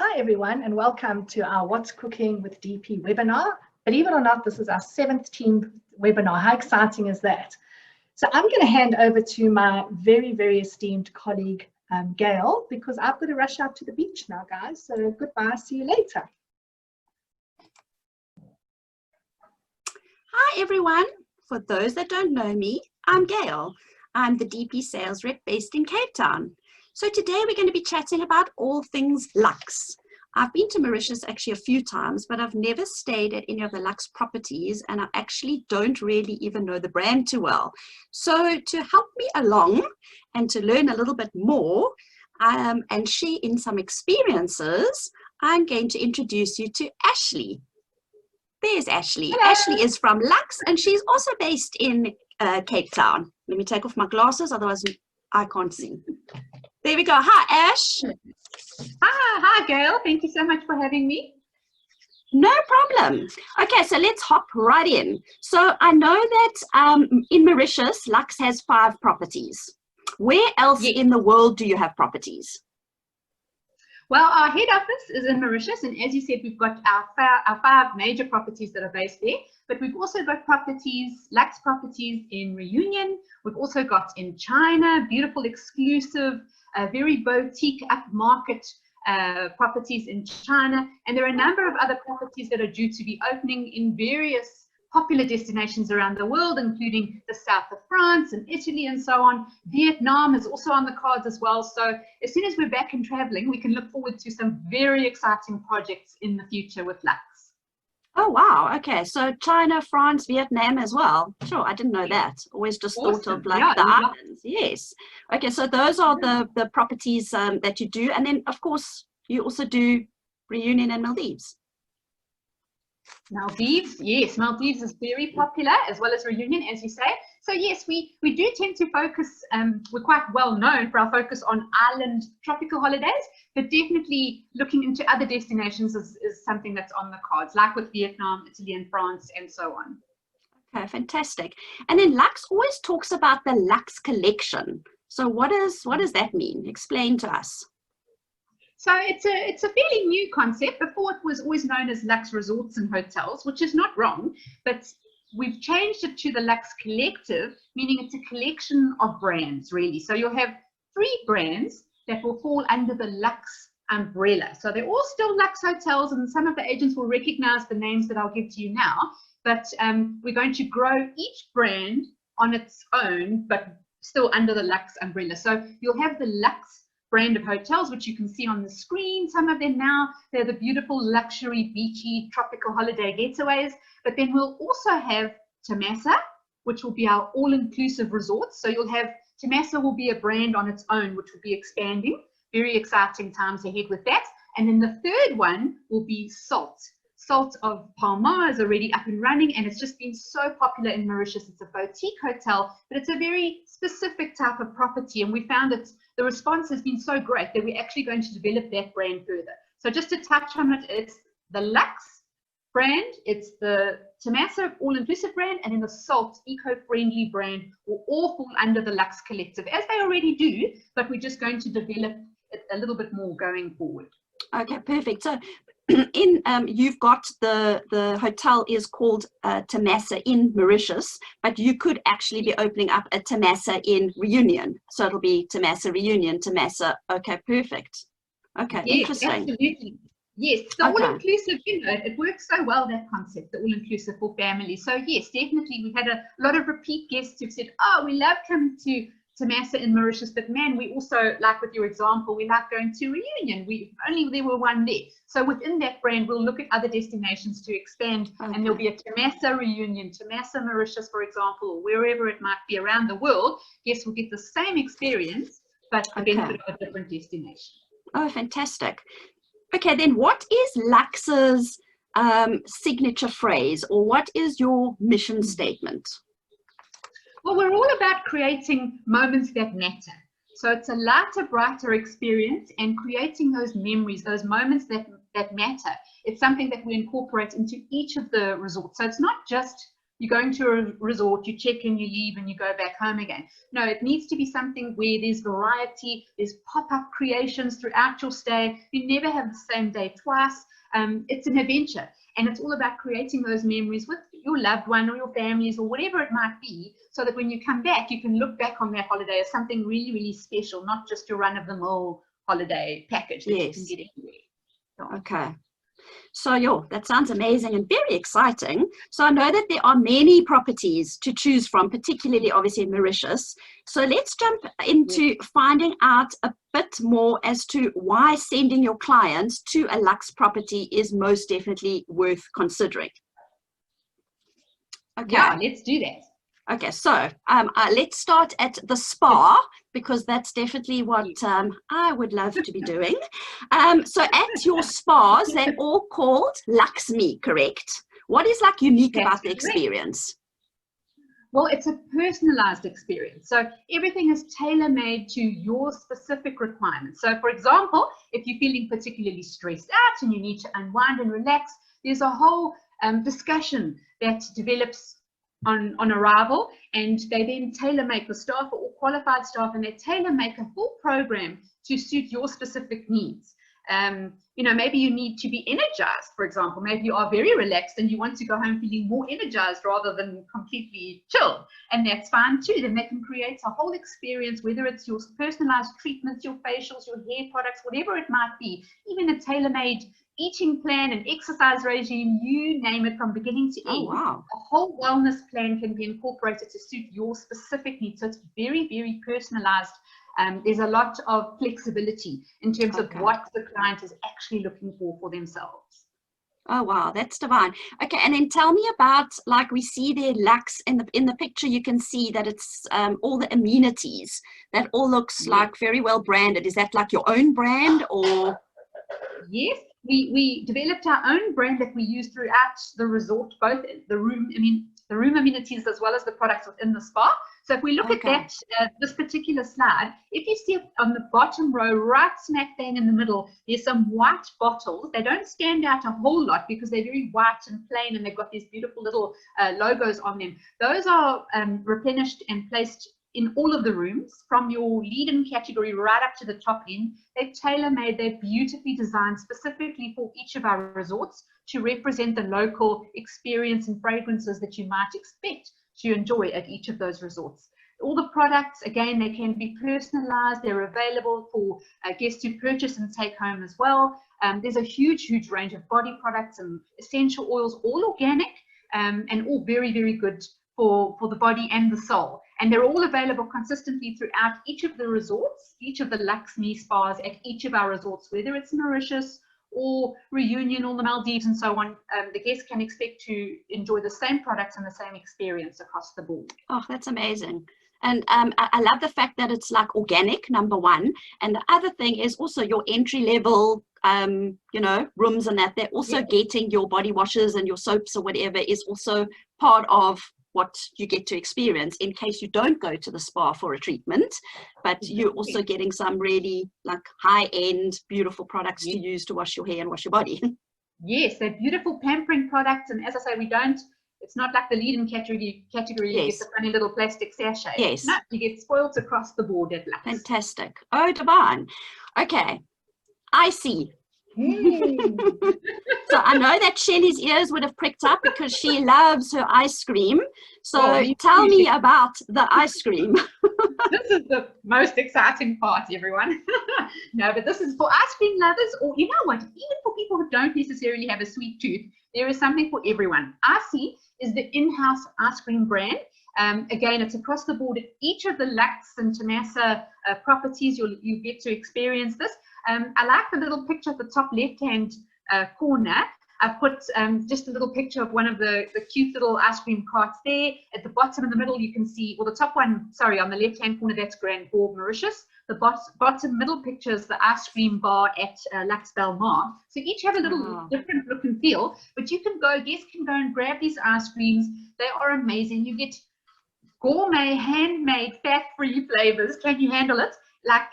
Hi everyone, and welcome to our What's Cooking with DP webinar. Believe it or not, this is our 17th webinar. How exciting is that? So I'm going to hand over to my very esteemed colleague, Gail, because I've got to rush out to the beach now, guys. So goodbye, see you later. Hi everyone. For those that don't know me, I'm Gail. I'm the DP sales rep based in Cape Town. So today we're going to be chatting about all things LUX. I've been to Mauritius actually a few times, but I've never stayed at any of the LUX properties, and I actually don't really even know the brand too well. So to help me along and to learn a little bit more and share in some experiences, I'm going to introduce you to Ashley. There's Ashley. Hello. Ashley is from LUX and she's also based in Cape Town. Let me take off my glasses, otherwise I can't see. There we go. Hi, Ash. Hi, Gail. Thank you so much for having me. No problem. Okay, so let's hop right in. So I know that in Mauritius, LUX has 5 properties. Where else in the world do you have properties? Well, our head office is in Mauritius, and as you said, we've got our 5 major properties that are based there, but we've also got properties, LUX properties in Reunion. We've also got in China, beautiful, exclusive, very boutique, upmarket properties in China, and there are a number of other properties that are due to be opening in various popular destinations around the world, including the south of France and Italy and so on. Vietnam is also on the cards as well. So as soon as we're back in traveling, we can look forward to some very exciting projects in the future with LUX. Oh, wow. Okay. So China, France, Vietnam as well. Sure. I didn't know that. Always just thought of like the islands. Yes. Okay. So those are the properties that you do. And then, of course, you also do Reunion and Maldives. Maldives, yes, Maldives is very popular, as well as Reunion, as you say. So yes, we do tend to focus, we're quite well known for our focus on island tropical holidays, but definitely looking into other destinations is something that's on the cards, like with Vietnam, Italy and France and so on. Okay, fantastic. And then LUX always talks about the LUX collection. So what does that mean? Explain to us. So it's a fairly new concept. Before, it was always known as LUX Resorts and Hotels, which is not wrong, but we've changed it to the LUX Collective, meaning it's a collection of brands, really. So you'll have 3 brands that will fall under the LUX umbrella. So they're all still LUX hotels, and some of the agents will recognize the names that I'll give to you now, but we're going to grow each brand on its own, but still under the LUX umbrella. So you'll have the LUX brand of hotels, which you can see on the screen. Some of them now, they're the beautiful luxury beachy tropical holiday getaways, but then we'll also have Temasa, which will be our all-inclusive resorts. So you'll have Temasa will be a brand on its own, which will be expanding. Very exciting times ahead with that. And then the third one will be Salt. Salt of Palma is already up and running, and it's just been so popular in Mauritius. It's a boutique hotel, but it's a very specific type of property, and we found that the response has been so great that we're actually going to develop that brand further. So just to touch on it, it's the LUX brand, it's the Temasa all-inclusive brand, and then the Salt eco-friendly brand will all fall under the LUX Collective, as they already do, but we're just going to develop it a little bit more going forward. Okay, perfect. So you've got the hotel is called Temasa in Mauritius, but you could actually be opening up a Temasa in Reunion. So it'll be Temasa Reunion, Temasa. Okay, perfect. Okay, yes, interesting. Absolutely. Yes, the all-inclusive, you know, it works so well, that concept, the all-inclusive for families. So yes, definitely, we've had a lot of repeat guests who've said, oh, we love coming to Temasa in Mauritius, but man, we also, like with your example, we like going to Reunion. If only there were one there. So within that brand, we'll look at other destinations to expand, and there'll be a Temasa Reunion, Temasa Mauritius, for example, or wherever it might be around the world. Yes, we'll get the same experience, but the benefit of a different destination. Oh, fantastic. Okay, then what is LUX's signature phrase, or what is your mission statement? Well, we're all about creating moments that matter. So it's a lighter, brighter experience, and creating those memories, those moments that matter. It's something that we incorporate into each of the resorts. So it's not just you're going to a resort, you check in, you leave, and you go back home again. No, it needs to be something where there's variety, there's pop-up creations throughout your stay. You never have the same day twice. It's an adventure, and it's all about creating those memories with your loved one or your families or whatever it might be, so that when you come back, you can look back on that holiday as something really, really special, not just your run-of-the-mill holiday package that you can get anywhere. So. Okay. So, that sounds amazing and very exciting. So I know that there are many properties to choose from, particularly obviously in Mauritius. So let's jump into finding out a bit more as to why sending your clients to a LUX property is most definitely worth considering. Okay. Yeah, let's do that. Okay, so let's start at the spa, because that's definitely what I would love to be doing. So at your spas, they're all called LUX Me, correct? What is like unique about the experience? Well, it's a personalized experience. So everything is tailor-made to your specific requirements. So for example, if you're feeling particularly stressed out and you need to unwind and relax, there's a whole discussion that develops on arrival, and they then tailor-make, the staff are all qualified staff, and they tailor-make a full program to suit your specific needs. You know, maybe you need to be energized, for example. Maybe you are very relaxed and you want to go home feeling more energized rather than completely chilled, and that's fine too. Then they can create a whole experience, whether it's your personalized treatments, your facials, your hair products, whatever it might be, even a tailor-made eating plan, an exercise regime, you name it, from beginning to end. Oh, wow. A whole wellness plan can be incorporated to suit your specific needs. So it's very, very personalized. There's a lot of flexibility in terms of what the client is actually looking for themselves. Oh, wow, that's divine. Okay, and then tell me about, like we see there, LUX, in the picture you can see that it's all the amenities. That all looks like very well branded. Is that like your own brand, or? Yes, we developed our own brand that we use throughout the resort, both the room amenities as well as the products within the spa. So if we look at that, this particular slide, if you see on the bottom row, right smack bang in the middle, there's some white bottles. They don't stand out a whole lot because they're very white and plain, and they've got these beautiful little logos on them. Those are replenished and placed in all of the rooms, from your lead-in category right up to the top end. They're tailor-made, they're beautifully designed specifically for each of our resorts to represent the local experience and fragrances that you might expect to enjoy at each of those resorts. All the products, again, they can be personalized. They're available for guests to purchase and take home as well. There's a huge range of body products and essential oils, all organic, and all very, very good for the body and the soul. And they're all available consistently throughout each of the resorts, each of the LUX Me spas at each of our resorts, whether it's Mauritius or Reunion or the Maldives and so on. The guests can expect to enjoy the same products and the same experience across the board. Oh, that's amazing. And I love the fact that it's like organic, number one. And the other thing is also your entry level, you know, rooms and that, they're also getting your body washes and your soaps or whatever is also part of what you get to experience in case you don't go to the spa for a treatment, but you're also getting some really like high-end beautiful products to use to wash your hair and wash your body. Yes, they're beautiful pampering products, and as I say, it's not like the lead-in category you get the funny little plastic sachet. Yes. No, you get spoiled across the board at LUX. Fantastic. Oh, divine. Okay, I see. So I know that Shelley's ears would have pricked up because she loves her ice cream. So tell me about the ice cream. This is the most exciting part, everyone. No, but this is for ice cream lovers, or you know what, even for people who don't necessarily have a sweet tooth, there is something for everyone. Icy is the in-house ice cream brand. Again, it's across the board at each of the LUX and Tamasa properties. You get to experience this. I like the little picture at the top left-hand corner. I've put just a little picture of one of the cute little ice cream carts there. At the bottom in the middle, you can see, well, the top one, sorry, on the left-hand corner, that's Grand Bourg, Mauritius. The bottom middle picture is the ice cream bar at LUX Belmar. So each have a little different look and feel, but guests can go and grab these ice creams. They are amazing. You get gourmet, handmade, fat-free flavors. Can you handle it? Like,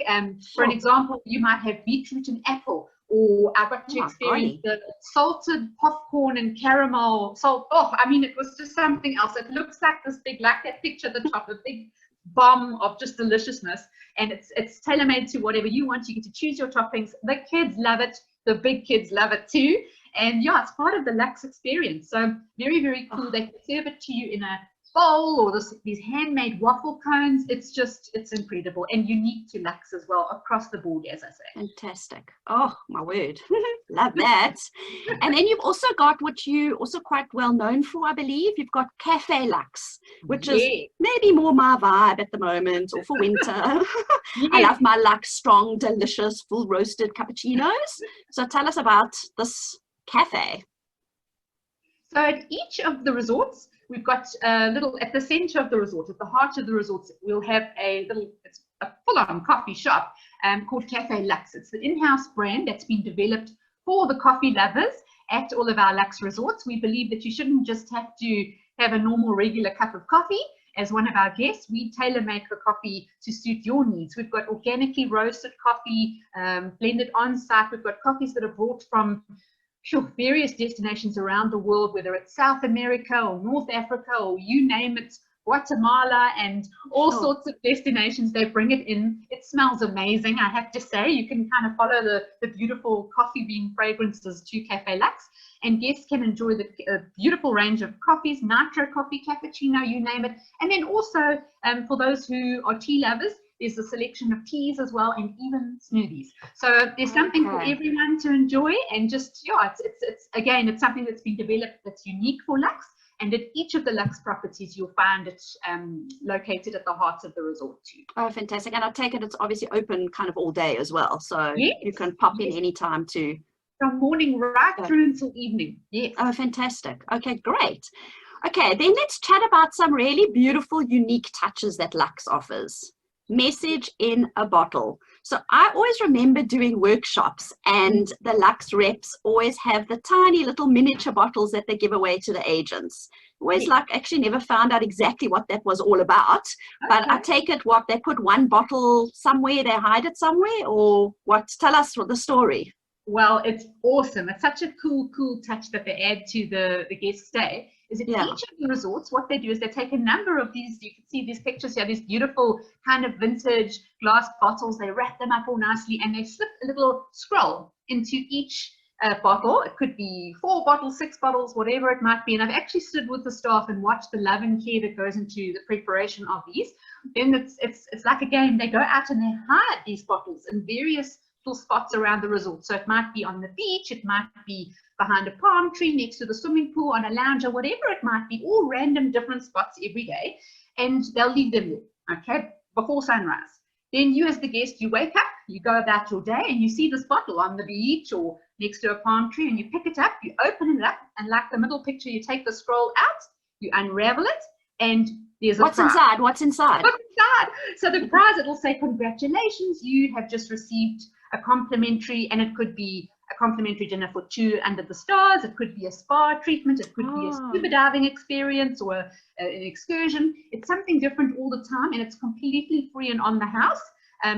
for an example, you might have beetroot and apple, or I got to experience the salted popcorn and caramel salt. Oh, I mean, it was just something else. It looks like this big, like that picture at the top, a big bomb of just deliciousness. And it's tailor-made to whatever you want. You get to choose your toppings. The kids love it. The big kids love it too. And yeah, it's part of the LUX experience. So very, very cool. They serve it to you in a bowl or these handmade waffle cones. It's incredible and unique to LUX as well, across the board, as I say. Fantastic. Oh my word. Love that. And then you've also got what you also quite well known for, I believe. You've got Cafe LUX, which is maybe more my vibe at the moment, or for winter. I love my LUX strong, delicious, full roasted cappuccinos. So tell us about this cafe. So at each of the resorts, we've got a little, at the center of the resort, at the heart of the resorts, we'll have a little, it's a full-on coffee shop called Cafe LUX. It's the in-house brand that's been developed for the coffee lovers at all of our LUX resorts. We believe that you shouldn't just have to have a normal, regular cup of coffee. As one of our guests, we tailor-make the coffee to suit your needs. We've got organically roasted coffee, blended on-site. We've got coffees that are brought from various destinations around the world, whether it's South America or North Africa or you name it, Guatemala, and all sorts of destinations. They bring it in. It smells amazing, I have to say. You can kind of follow the beautiful coffee bean fragrances to Cafe LUX, and guests can enjoy the beautiful range of coffees, nitro coffee, cappuccino, you name it. And then also for those who are tea lovers, there's a selection of teas as well, and even smoothies. So there's something for everyone to enjoy, and just, yeah, it's again, it's something that's been developed that's unique for LUX. And at each of the LUX properties, you'll find it located at the heart of the resort too. Oh, fantastic. And I take it it's obviously open kind of all day as well. So you can pop in anytime too. From morning right through until evening. Yes. Oh, fantastic. Okay, great. Okay, then let's chat about some really beautiful, unique touches that LUX offers. Message in a bottle. So I always remember doing workshops, and the LUX reps always have the tiny little miniature bottles that they give away to the agents. Always like, actually never found out exactly what that was all about, but I take it what they put one bottle somewhere, they hide it somewhere, or what? Tell us what the story. Well, it's awesome. It's such a cool touch that they add to the guest stay. Is at each of the resorts, what they do is they take a number of these, you can see these pictures here, these beautiful kind of vintage glass bottles. They wrap them up all nicely, and they slip a little scroll into each bottle. It could be 4 bottles, 6 bottles, whatever it might be. And I've actually stood with the staff and watched the love and care that goes into the preparation of these. Then it's like a game. They go out and they hide these bottles in various little spots around the resort. So it might be on the beach, it might be behind a palm tree, next to the swimming pool, on a lounge, or whatever it might be, all random different spots every day. And they'll leave them there, okay, before sunrise. Then you as the guest, you wake up, you go about your day, and you see this bottle on the beach or next to a palm tree, and you pick it up, you open it up, and like the middle picture, you take the scroll out, you unravel it, and there's a prize. Inside? What's inside? What's inside? So the prize, it'll say, congratulations, you have just received a complimentary, and it could be a complimentary dinner for 2 under the stars, it could be a spa treatment, it could be a scuba diving experience, or an excursion. It's something different all the time, and it's completely free and on the house,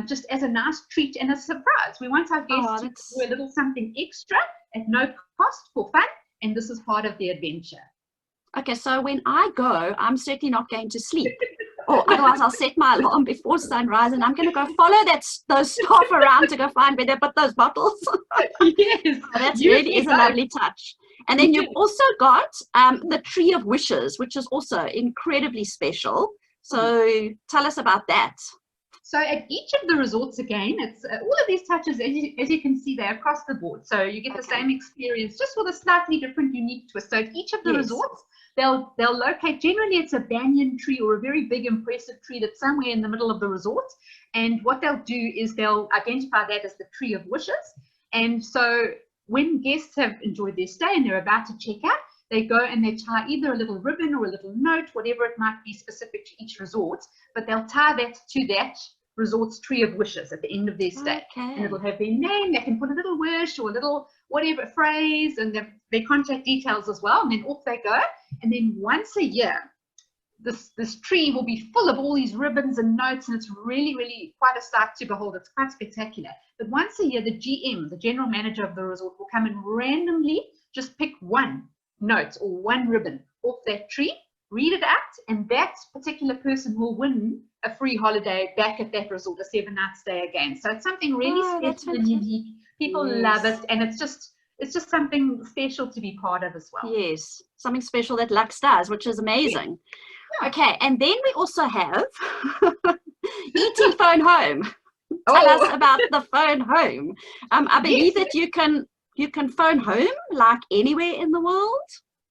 just as a nice treat and a surprise. We want our guests to do a little something extra at no cost for fun, and this is part of the adventure. Okay, so when I go, I'm certainly not going to sleep. Or otherwise I'll set my alarm before sunrise, and I'm going to go follow those staff around to go find where they put those bottles. Yes. That really is a lovely touch. And then you've also got the Tree of Wishes, which is also incredibly special. So tell us about that. So at each of the resorts, again, it's all of these touches, as you can see, they're across the board. So you get the same experience, just with a slightly different, unique twist. So at each of the resorts, they'll locate, generally it's a banyan tree or a very big, impressive tree that's somewhere in the middle of the resort. And what they'll do is they'll identify that as the Tree of Wishes. And so when guests have enjoyed their stay and they're about to check out, they go and they tie either a little ribbon or a little note, whatever it might be specific to each resort, but they'll tie that to that resort's Tree of Wishes at the end of their stay. And it'll have their name, they can put a little wish or a little whatever phrase, and their contact details as well, and then off they go. And then once a year, this tree will be full of all these ribbons and notes, and it's really, really quite a sight to behold. It's quite spectacular. But once a year, the GM, the general manager of the resort, will come and randomly just pick one note or one ribbon off that tree, read it out, and that particular person will win a free holiday back at that resort, a 7-night stay again. So it's something really special and unique. People love it, and it's just something special to be part of as well. Yes, something special that Lux does, which is amazing. Yeah. Okay, and then we also have eating phone home. Tell us about the phone home. I believe that you can phone home like anywhere in the world.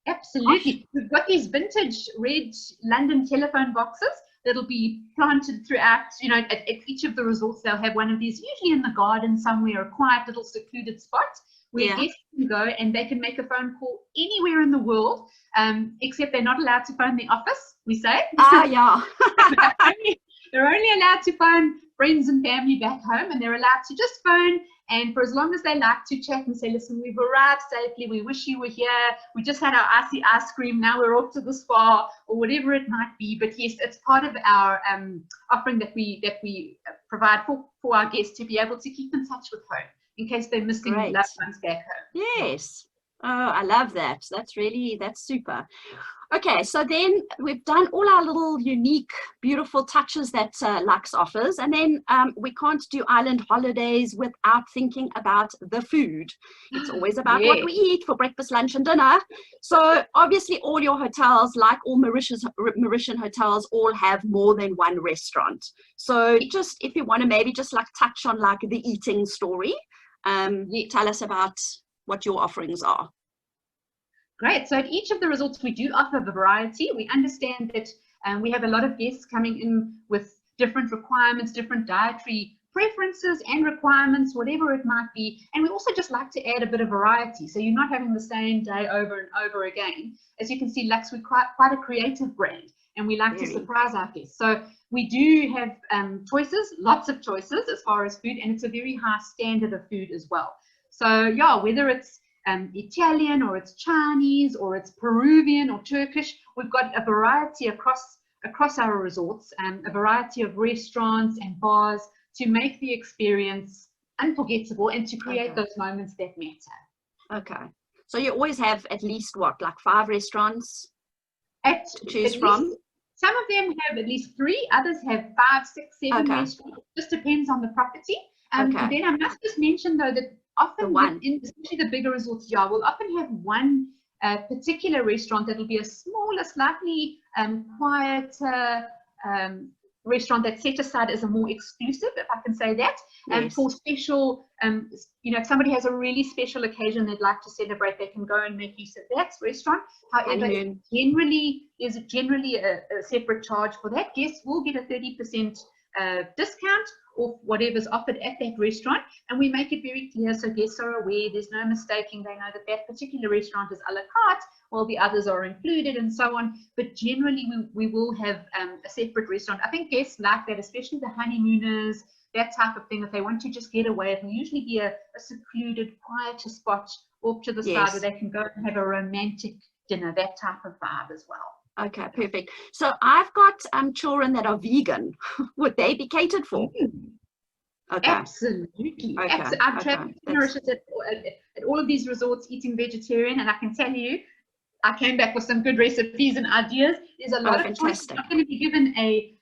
Absolutely. We've got these vintage red London telephone boxes that'll be planted throughout, at each of the resorts. They'll have one of these, usually in the garden somewhere, a quiet little secluded spot where guests can go and they can make a phone call anywhere in the world, except they're not allowed to phone the office, we say. Yeah. They're only allowed to phone friends and family back home, and they're allowed to just phone, and for as long as they like to chat and say, listen, we've arrived safely, we wish you were here, we just had our icy ice cream, now we're off to the spa, or whatever it might be. But yes, it's part of our offering that we provide for our guests to be able to keep in touch with home in case they're missing loved ones back home. Yes. Oh, I love that. That's super. Okay, so then we've done all our little unique, beautiful touches that Lux offers, and then we can't do island holidays without thinking about the food. It's always about what we eat for breakfast, lunch, and dinner. So obviously all your hotels, like all Mauritian hotels, all have more than one restaurant. So just if you want to maybe just like touch on like the eating story, tell us about what your offerings are. Great. So at each of the resorts, we do offer a variety. We understand that we have a lot of guests coming in with different requirements, different dietary preferences and requirements, whatever it might be. And we also just like to add a bit of variety, so you're not having the same day over and over again. As you can see, Lux, we're quite a creative brand, and we like to surprise our guests. So we do have choices, lots of choices as far as food, and it's a very high standard of food as well. So yeah, whether it's Italian or it's Chinese or it's Peruvian or Turkish, we've got a variety across our resorts, and a variety of restaurants and bars to make the experience unforgettable and to create those moments that matter. Okay, so you always have at least what, like 5 restaurants to choose from? Some of them have at least 3, others have 5, 6, 7 restaurants. It just depends on the property. And then I must just mention though that often, especially the bigger resorts, we'll often have one particular restaurant that will be a smaller, slightly quieter restaurant that's set aside as a more exclusive, if I can say that, for special, if somebody has a really special occasion they'd like to celebrate, they can go and make use of that restaurant. However, there's generally a separate charge for that. Guests will get a 30% discount off whatever's offered at that restaurant, and we make it very clear so guests are aware, there's no mistaking, they know that that particular restaurant is a la carte while the others are included and so on. But generally we will have a separate restaurant. I think guests like that, especially the honeymooners, that type of thing. If they want to just get away, it will usually be a secluded, quieter spot off to the side where they can go and have a romantic dinner, that type of vibe as well. Okay, perfect. So I've got children that are vegan. Would they be catered for? Okay. Absolutely. I've traveled to Mauritius at all of these resorts eating vegetarian, and I can tell you, I came back with some good recipes and ideas. There's a lot of choice. You're not going to be given a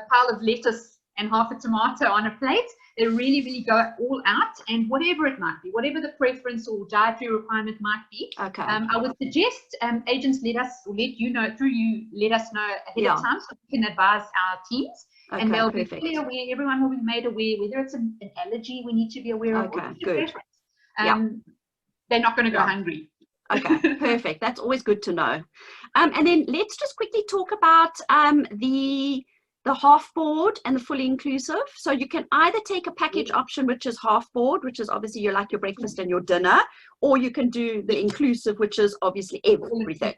pile of lettuce and half a tomato on a plate. They really, really go all out, and whatever it might be, whatever the preference or dietary requirement might be, I would suggest agents let us know ahead of time so we can advise our teams, and they'll be fully aware. Everyone will be made aware, whether it's an allergy we need to be aware of. Good. They're not going to go hungry. Okay, perfect. That's always good to know. And then let's just quickly talk about the half board and the fully inclusive. So you can either take a package option, which is half board, which is obviously your breakfast and your dinner, or you can do the inclusive, which is obviously everything.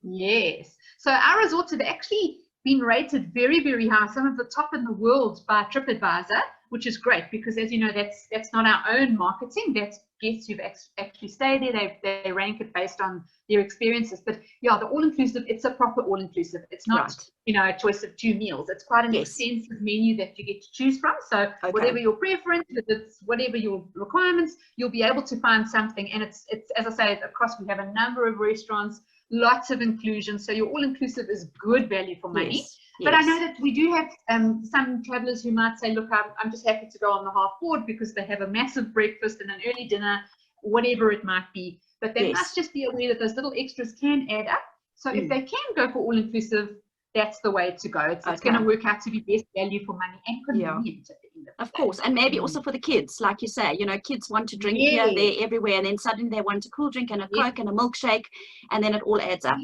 Yes. So our resorts have actually been rated very, very high, some of the top in the world by TripAdvisor, which is great because, as you know, that's not our own marketing. That's guests who've actually stayed there. They rank it based on their experiences. But yeah, the all-inclusive, it's a proper all-inclusive. It's not, a choice of 2 meals. It's quite an extensive menu that you get to choose from. So whatever your preference, if it's whatever your requirements, you'll be able to find something. And it's as I say, across, we have a number of restaurants, lots of inclusion. So your all-inclusive is good value for money. But I know that we do have some travelers who might say, look, I'm just happy to go on the half board because they have a massive breakfast and an early dinner, whatever it might be. But they must just be aware that those little extras can add up. So if they can go for all-inclusive, that's the way to go. It's going to work out to be best value for money and convenient at the end of the day. Course. And maybe also for the kids, like you say, kids want to drink here, there, everywhere, and then suddenly they want a cool drink and a Coke and a milkshake, and then it all adds up.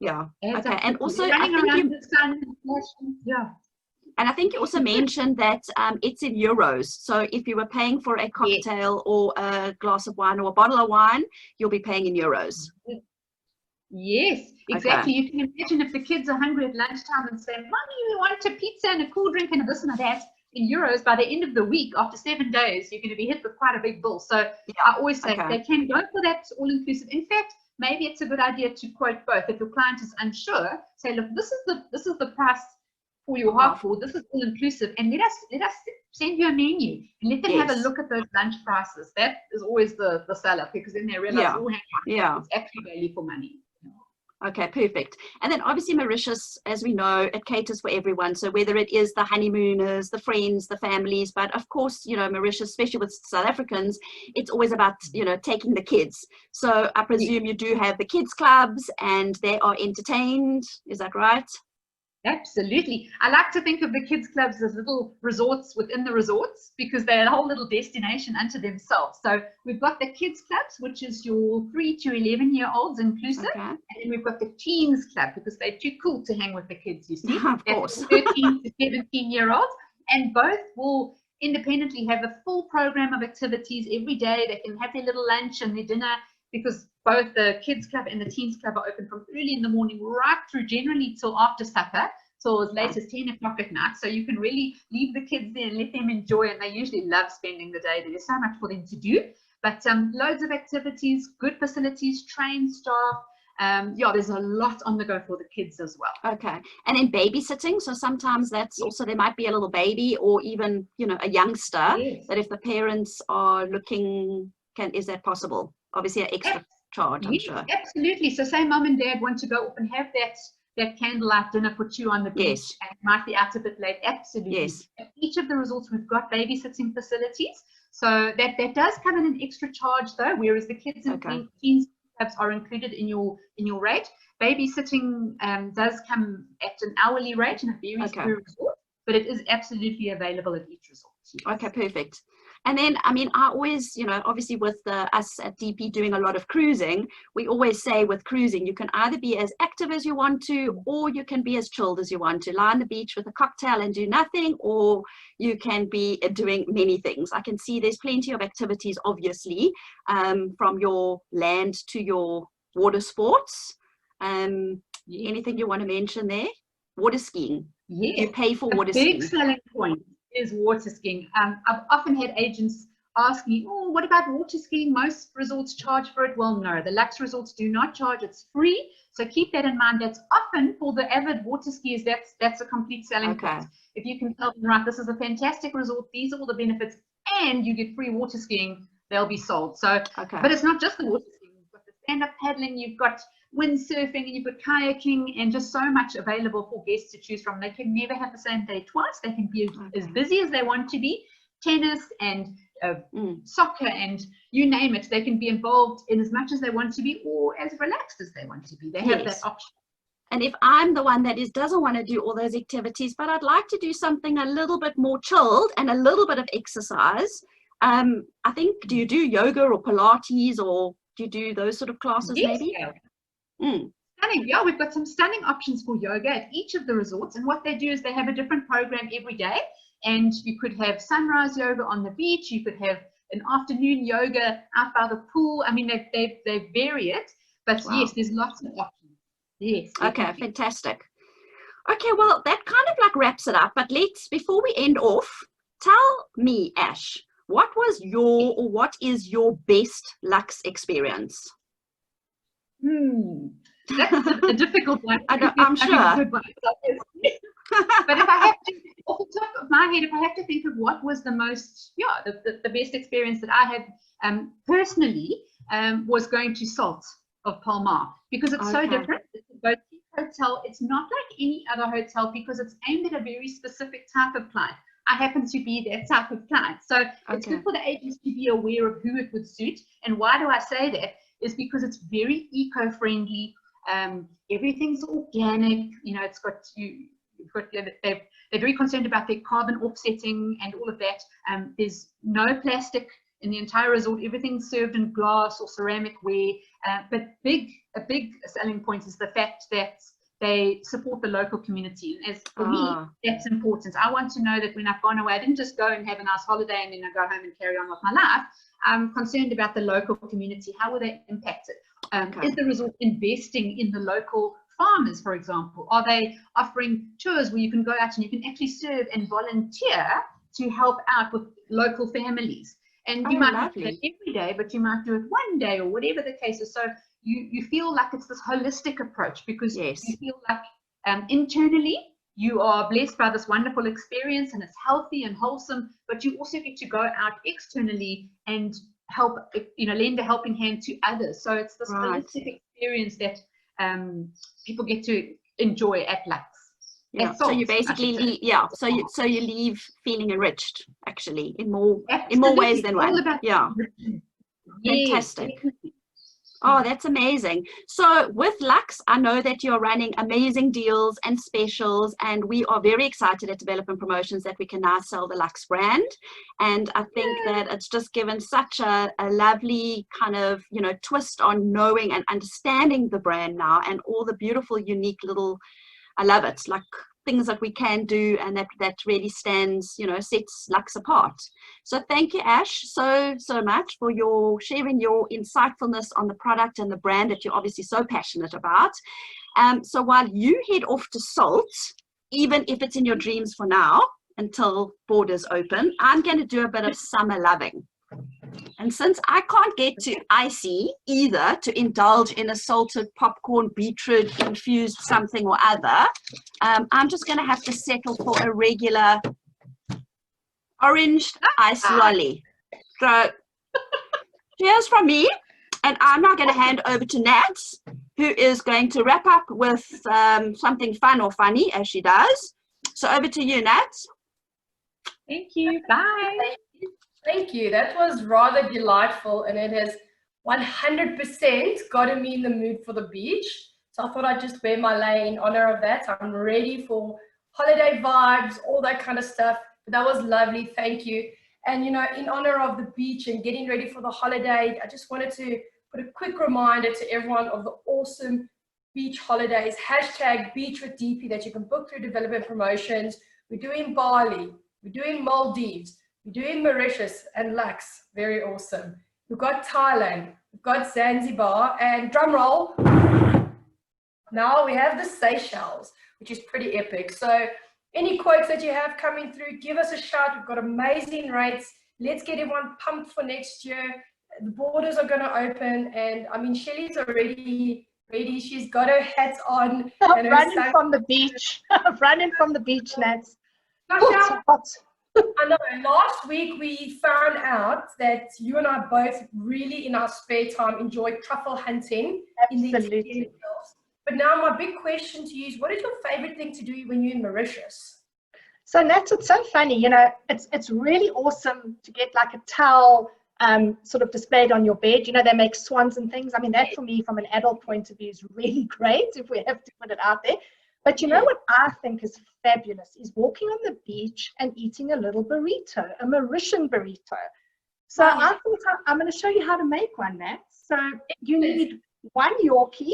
Yeah. Okay. And also, I think you also mentioned that it's in euros. So if you were paying for a cocktail or a glass of wine or a bottle of wine, you'll be paying in euros. Yes, exactly. You can imagine if the kids are hungry at lunchtime and say, Mommy, we want a pizza and a cool drink and a this and a that, in euros, by the end of the week, after 7 days, you're going to be hit with quite a big bill. So I always say they can go for that all-inclusive. In fact, maybe it's a good idea to quote both. If your client is unsure, say, look, this is the price for your half board. This is all-inclusive, and let us send you a menu and let them have a look at those lunch prices. That is always the seller, because then they realize, it's actually value for money. Okay, perfect. And then obviously Mauritius, as we know, it caters for everyone. So whether it is the honeymooners, the friends, the families, but of course, Mauritius, especially with South Africans, it's always about, taking the kids. So I presume you do have the kids clubs and they are entertained. Is that right? Absolutely. I like to think of the kids clubs as little resorts within the resorts, because they're a whole little destination unto themselves. So we've got the kids clubs, which is your 3 to 11-year-olds inclusive. And then we've got the teens club, because they're too cool to hang with the kids, you see. Of course. 13 to 17-year-olds. And both will independently have a full program of activities every day. They can have their little lunch and their dinner, because both the kids club and the teens club are open from early in the morning right through generally till after supper, till as late as 10 o'clock at night. So you can really leave the kids there and let them enjoy, and they usually love spending the day. There's so much for them to do, but loads of activities, good facilities, trained staff. There's a lot on the go for the kids as well. Okay. And then babysitting. So sometimes that's also, there might be a little baby or even, a youngster that if the parents are looking, is that possible? Obviously an extra charge, I'm sure. Absolutely. So say mom and dad want to go up and have that candlelight dinner for 2 on the beach and might be out a bit late. Absolutely. Yes. At each of the resorts, we've got babysitting facilities. So that does come in an extra charge though, whereas the kids and teens clubs are included in your rate. Babysitting does come at an hourly rate, and it varies per resort, but it is absolutely available at each resort. Yes. Okay, perfect. And then, I always, obviously with us at DP doing a lot of cruising, we always say with cruising, you can either be as active as you want to, or you can be as chilled as you want to. Lie on the beach with a cocktail and do nothing, or you can be doing many things. I can see there's plenty of activities, obviously, from your land to your water sports. Anything you want to mention there? Water skiing. Yes. You pay for water skiing. Big selling point is water skiing. I've often had agents ask me, what about water skiing? Most resorts charge for it. Well, no, the LUX resorts do not charge. It's free. So keep that in mind. That's often for the avid water skiers, that's a complete selling point. If you can tell them, right, this is a fantastic resort, these are all the benefits, and you get free water skiing, they'll be sold. So, but it's not just the water skiing. You've got the stand-up paddling, you've got windsurfing, and you've got kayaking, and just so much available for guests to choose from. They can never have the same day twice. They can be as busy as they want to be. Tennis and soccer and you name it. They can be involved in as much as they want to be, or as relaxed as they want to be. They have that option. And if I'm the one that doesn't want to do all those activities, but I'd like to do something a little bit more chilled and a little bit of exercise, I think, do you do yoga or Pilates, or do you do those sort of classes maybe? Stunning. Yeah, we've got some stunning options for yoga at each of the resorts, and what they do is they have a different program every day, and you could have sunrise yoga on the beach, you could have an afternoon yoga out by the pool. They vary it, but yes, there's lots of options. Yes. Okay, fantastic. Okay, well, that kind of wraps it up, but before we end off, tell me, Ash, what was your, or what is your best LUX experience? That's a difficult one. I'm sure. Good one. But if I have to, off the top of my head, if I have to think of what was the most, the best experience that I had personally, was going to Salt of Palmar, because it's so different. It's a boutique hotel. It's not like any other hotel because it's aimed at a very specific type of client. I happen to be that type of client. So it's good for the agents to be aware of who it would suit. And why do I say that? Is because it's very eco-friendly. Everything's organic. You know, it's got they're very concerned about their carbon offsetting and all of that. There's no plastic in the entire resort. Everything's served in glass or ceramic ware. But a big selling point is the fact that they support the local community. And as for me, that's important. I want to know that when I've gone away, I didn't just go and have a nice holiday and then I go home and carry on with my life. I'm concerned about the local community. How will they impact it? Is the resort investing in the local farmers, for example? Are they offering tours where you can go out and you can actually serve and volunteer to help out with local families? And you might not do it every day, but you might do it one day or whatever the case is. So you feel like it's this holistic approach, because you feel like internally you are blessed by this wonderful experience and it's healthy and wholesome, but you also get to go out externally and help, lend a helping hand to others. So it's this holistic experience that people get to enjoy at LUX. Yeah. So you basically leave, so you leave feeling enriched, actually, in more ways than one. Fantastic. Oh, that's amazing. So with LUX, I know that you're running amazing deals and specials, and we are very excited at Development Promotions that we can now sell the LUX brand. And I think that it's just given such a lovely kind of, twist on knowing and understanding the brand now, and all the beautiful, unique little, I love it, like things that we can do, and that really stands, sets LUX apart. So thank you, Ash, so much for sharing your insightfulness on the product and the brand that you're obviously so passionate about. So while you head off to Salt, even if it's in your dreams for now, until borders open, I'm going to do a bit of summer loving. And since I can't get to Icy either to indulge in a salted popcorn, beetroot infused something or other, I'm just going to have to settle for a regular orange ice lolly. So cheers from me, and I'm now going to hand over to Nat, who is going to wrap up with something fun or funny, as she does. So over to you, Nat. Thank you. Bye. Thank you. That was rather delightful, and it has 100% gotten me in the mood for the beach. So I thought I'd just wear my lei in honor of that. I'm ready for holiday vibes, all that kind of stuff. But that was lovely. Thank you. And, in honor of the beach and getting ready for the holiday, I just wanted to put a quick reminder to everyone of the awesome beach holidays, #BeachWithDP, that you can book through Development Promotions. We're doing Bali, we're doing Maldives, we're doing Mauritius and LUX, very awesome. We've got Thailand, we've got Zanzibar, and drum roll, now we have the Seychelles, which is pretty epic. So any quotes that you have coming through, give us a shout. We've got amazing rates. Let's get everyone pumped for next year. The borders are going to open, and I mean, Shelley's already ready. She's got her hats on. And running from the beach. Running from the beach, Nats. I know, last week we found out that you and I both really in our spare time enjoy truffle hunting. Absolutely. But now my big question to you is, what is your favorite thing to do when you're in Mauritius? So Nats, it's so funny, it's really awesome to get like a towel sort of displayed on your bed. They make swans and things. I mean, that for me from an adult point of view is really great if we have to put it out there. But what I think is fabulous is walking on the beach and eating a little burrito, a Mauritian burrito. So I thought I'm going to show you how to make one, Nat. So you need one Yorkie.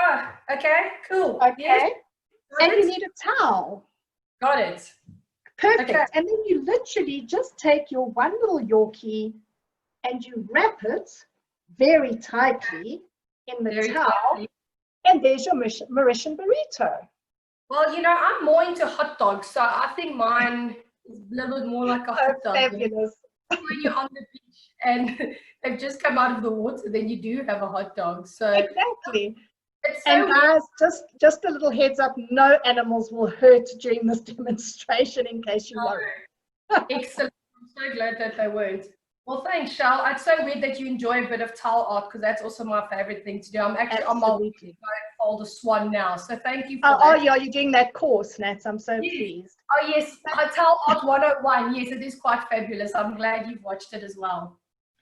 Oh, okay, cool. Okay. Yes. And you need a towel. Got it. Perfect. Okay. And then you literally just take your one little Yorkie and you wrap it very tightly in the towel. And there's your Mauritian burrito. Well, I'm more into hot dogs, so I think mine is a little bit more like a hot dog. Fabulous. when you're on the beach and they've just come out of the water, then you do have a hot dog. So Exactly. it's so And weird. guys, just a little heads up, no animals will hurt during this demonstration in case you worry. Excellent. I'm so glad that they weren't. Well, thanks, Shal. It's so weird that you enjoy a bit of towel art because that's also my favorite thing to do. I'm actually on my way to fold a swan now. So thank you for that. Oh, yeah, you're doing that course, Nats. I'm so pleased. Oh, yes. Towel art 101. Yes, it is quite fabulous. I'm glad you've watched it as well.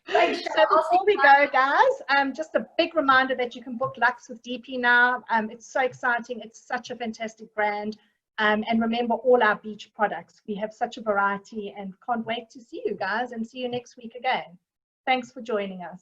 Thanks, Shal. So before we go, guys, just a big reminder that you can book Lux with DP now. It's so exciting. It's such a fantastic brand. And remember all our beach products. We have such a variety and can't wait to see you guys and see you next week again. Thanks for joining us.